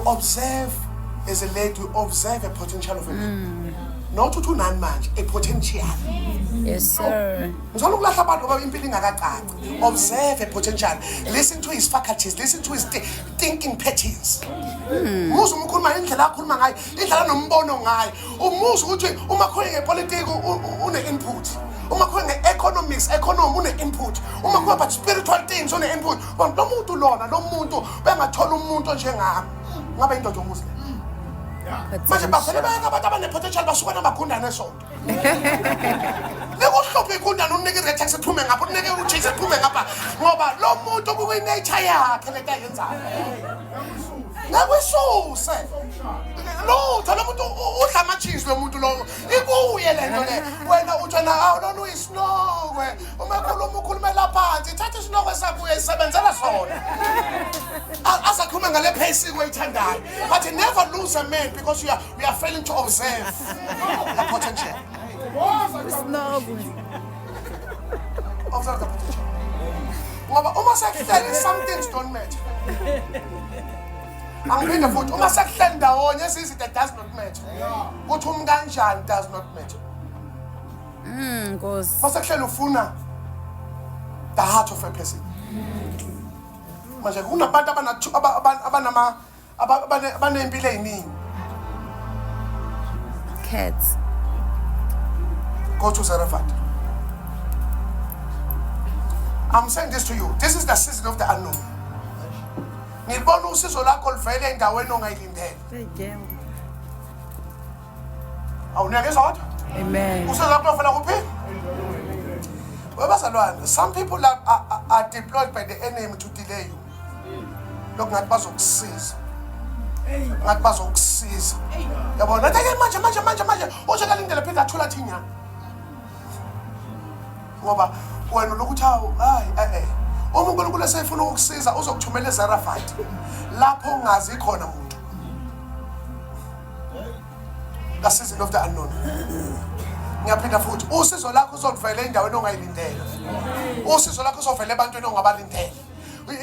observe as a lady, observe a potential of a man. Not to none manje, a potential. Yes, sir. Observe a potential. Listen to his faculties. Listen to his thinking patterns. Musu mkhuluma indlela akhuluma ngayo, indlela nombono ngayo. Umusu ukuthi uma khona ngepolitiki une input. Uma khona ngeeconomics, economy une input. Uma khona but spiritual things une input. Lo muntu lona, lo muntu bengathola umuntu njengami. Ngabe indoda yomuslim. Manje bafele bayeka abantu abane-potential basuka namagundane esonto. Lekuhluphe igundane unike i-retex ephume ngapha, unike uJesu ephume ngapha. Ngoba lo muntu kuyi-nature yakhe lento ayenzayo. Ngakwisuse. Lutho lo muntu udla ama-cheese lo muntu lo. Ikuye lento le. Wena uthi na lona uyisinokwe. Uma ukhulumela phansi, thatha isinokwe sakho uyayisebenzela sona. Asakhuluma ngale pace oyithandayo. But never lose a man because we are failing to observe the potential. Observe the potential. Ngoba uma sekuhleli some things don't match. Angiphinda futhi uma sekuhleli ndawonye izinto does not match. Kuthi umkanjani does not match. Because Masekuhleli ufuna the heart of a person. Manje kunabantu abanempilo eziningi. cats. Go to Zarephath. I'm saying this to you. This is the season of the unknown. Ngibona usizo lakho livele endaweni ongayilindele. Awuneke kodwa? Amen. Usizo lakho livela kuphi? Webazalwane, some people are deployed by the enemy to delay you. Lokhu ngathi bazokusiza. Ngathi bazokusiza. Yabona manje usho kalindele phela athula thinya. Ngoba wena lokuthi hayi uma uNkulunkulu esefuna ukukusiza uzokuthumela eZarephath lapho ungazi khona umuntu. The season of the unknown. Ngiyaphinda futhi usizo lakho uzolivela endaweni ongayilindele. Usizo lakho uzovela ebantwini ongabalindele.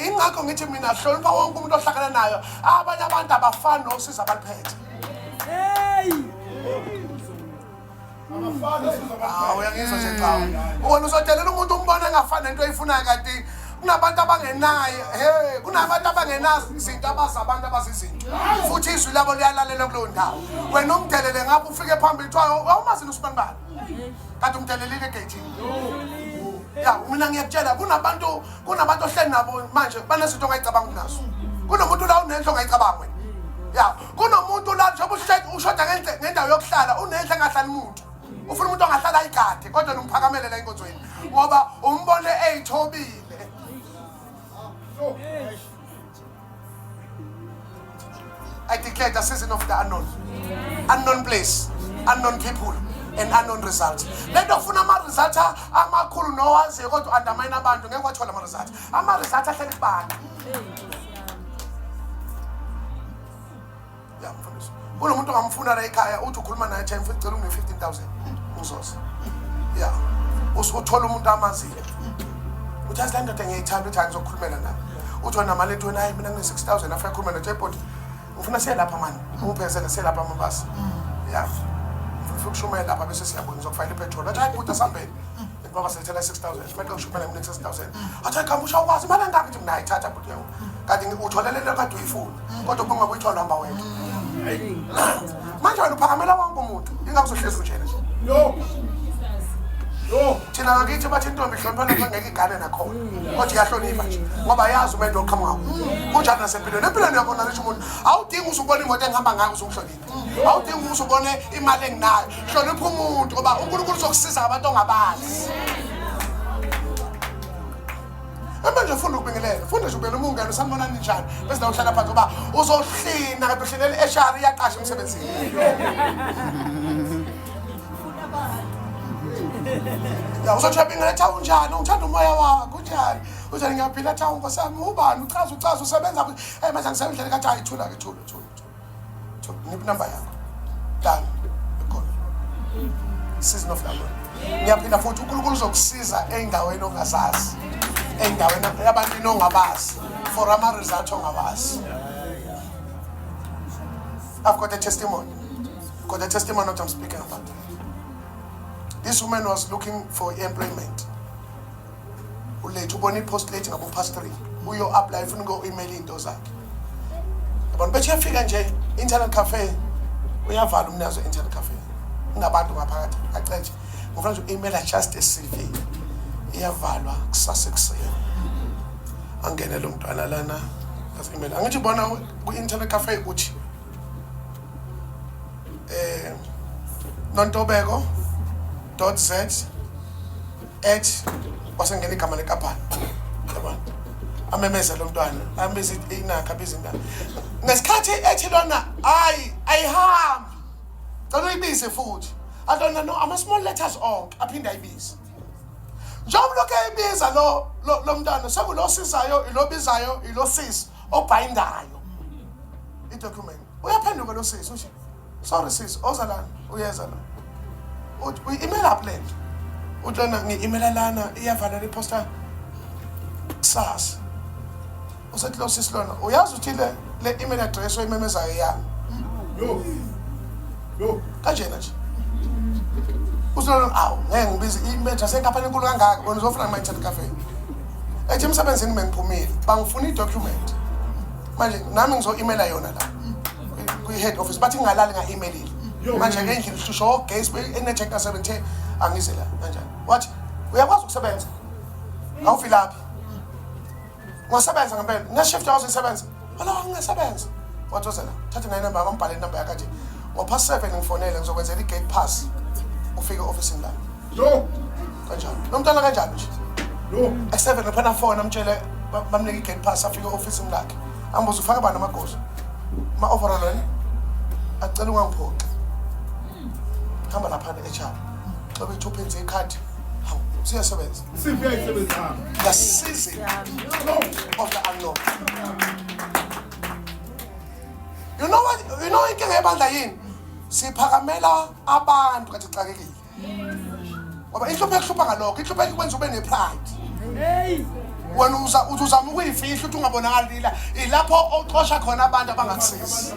Ingakho ngithi mina hlonipha wonke umuntu ohlakana nayo. Abanye abantu abafani nosizo abaliphethe. Uyangizwa nje cha. Wena uzodelela umuntu umbone engafani nento oyifunayo kanti kunabantu abangenayo. Kunabantu abangenazo izinto abazi abantu abazizinto. Futhi izwi labo liyalalela kuleyo ndawo. Wena umdelele ngapha ufike phambili kuthiwa awumazi uSibani bani. Kanti umdelelile egate. Ya, mina ngiyakutshela kunabantu ohleli nabo manje banezinto ongayicabanga nazo. Kunomuntu la unenhlo ongayicabanga wena. Ya, kunomuntu la njengoba ushoda ngendawo yokuhlala unenhlo engahlali umuntu. Ufuna umuntu ongahlala ayigade kodwa nomphakamele la enkonzweni ngoba umbone eyithobile. I declare the season of the unknown. Unknown place, unknown people, and unknown results. Let us find ama results amakhulu nowazi kodwa undermine abantu ngeke wathola ama results. Ama results ahleli kubani. Ya mfundisi. Kunomuntu ongamfuna la ekhaya uthi ukhuluma naye time futhi cela unge 15,000 uzoza. Ya. Usuthola umuntu amazile. Uthi asilanda ngiyithanda uthi angizokhulumela naye. Uthi wena mali ntoni hayi mina ngine 6,000 afika khuluma no Jepot. Ufuna selapha manje. Ungiphezele selapha amabasi. Ya. Ukushumela lapha bese siyabona uzokufayila ipetrol. Athi hayi buta sambeni. Ngoba sethela 6,000. Kumele ushumele mina 6,000. Athi khambusha ukwazi imali engaka nje mina ayithatha buti yawo. Kanti utholelele kade uyifuna. Kodwa ubunga kuyithola hamba wena. Manje wena uphakamela wonke umuntu. Ingakuzohlezi unjena nje. Yo. Thina ngakithi bathi intombi ihloniphana ngeke igane nakhona. Kodwa iyahlonipha nje. Ngoba yazi umuntu oqhamuka. Kunjani nasempilweni? Empilweni yakho narisho umuntu. Awudingi usubona imoto engihamba ngayo uzumhlonipha. Awudingi usubone imali enginayo. Hlonipha umuntu ngoba uNkulunkulu uzokusiza abantu ongabazi. Manje funda ukubingelela. Funda nje ubele umungane usanibona njani. Bese la uhlala phansi ngoba uzohlina ngepheshelele eShari iyaqasha emsebenzini. Ya uzothapha town njani ungithanda umoya wakho njani uthi ngiyaphila town nkosami ubani uchaza usebenza manje ngisebenza indlela kathi ayithula ke thula ngiphi number yakho done ikhona season of the Lord ngiyaphinda futhi uNkulunkulu uzokusiza endaweni ongazazi endaweni abantu ongabazi for ama result ongabazi I've got a testimony. Got a testimony what I'm speaking about. This woman was looking for employment. Ulethu ubona ipost late ngabo past 3. Uyo apply ufuna go email into zakhe. Yabona bethe yafika nje internet cafe. Uyavala umnazo internet cafe. Ngabantu ngaphakathi. Acethe. Ngifuna nje email just a CV. Iyavalwa kusasa ekuseni. Angene lo mntwana lana. As email. Angithi bona ku internet cafe uthi nontobeko.z@ wasengena igama lekapani. Yabona amemeza lo mntwana ambizi inaka bizinda ngesikhathi ethi lona ayihambi cela uyibize futhi adona no ama small letters onke aphinda ayibize njengoba lokho eyibiza lo mntwana sekulo sizayo ilobizayo ilo sis obhayindayo idocument uyaphenduka lo sis uthi sorry sis ozalana uyeza la uyi-email upland utlona ngi-emaila lana iyavala le-posta kusasa usethi lo sis lona uyazi uthi le email address oyimemezayo yami kanjena nje uzolona awu ngeke ngibize i-email address enkampani enkulu kangaka wena uzofuna ngima-internet cafe ethi emsebenzini bengiphumile bangifuna i-document manje nami ngizo-emaila yona la kwi-head office bathi ngingalali nga-emailile manje ke endlini hlusho ogesi enetwork ka-17 angize la kanjani wathi uyakwazi ukusebenza awuvilaphi ungasebenza ngempela nge-shift yakho uzisebenza alo ngingasebenza wathi ozela thatha nayo inamba ambhale inamba yakhe nje ngopast 7 ngifonele ngizokwenzela i-gate pass ufike e-ofisini la kanjani lo mntwana kanjani nje at 7 uphana phone amtshele bamnika i-gate pass afike e-ofisini lakhe ambuza ufake bani amagozo ma-overall acela ungangiphoqi hamba laphana eChapel xa bethi uphenze ikhadi hawu siyasebenza the season of the unknown. You know inkinga yebandla yini siphakamela abantu kathi xakekile ngoba inhlupho ekuhlupha ngalokho inhlupho ekwenza ube ne-pride wena uzama ukuyifihla ukuthi ungabonakali ilapho oxosha khona abantu abangakusizi.